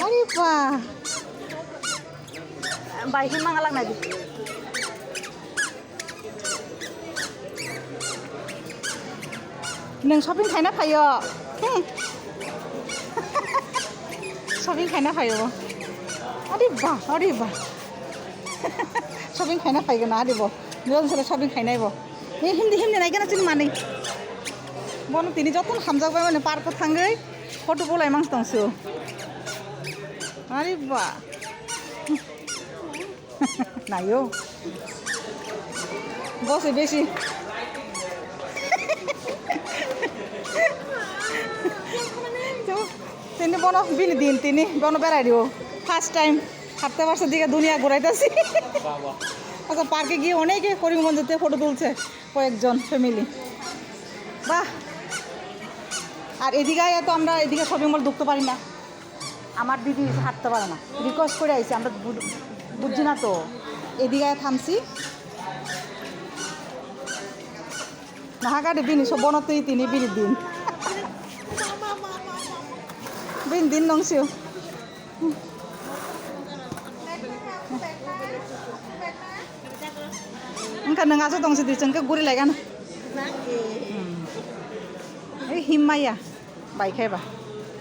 Ari ba. Baikin mangalang na di. Neng shopping kayna kayo. Shopping kayna kayo. Ari ba. Shopping kayna kayo na di bo. Niyon sila shopping kayna bo. Hindi naik na cing mani. Bono tini joton hamjak ba mane park thangai photo bolai mang tongsu. Ari ba. Nayo. Bose beshi. Tini bono bini din tini bono berai dio. First time হাঁটতে পারছে দিকে দুনিয়া ঘুরাইতেছি আচ্ছা পার্কে গিয়ে অনেকে করিমগঞ্জতে photo তুলছে কয়েকজন ফ্যামিলি বাহ আর এদিকে তো আমরা এদিকে শপিং মল ঢুকতে পারি না আমার দিদি হাঁটতে পারে না রিকোয়েস্ট করে আইছি আমরা বুঝছি না তো এদিকে থামছি নাহাগাড়ি বিনি সব বনতেই তিনি বিনি দিন নংসিও Kan nang aso tong si dicengke guri lagi kan? Himaya, baik ba?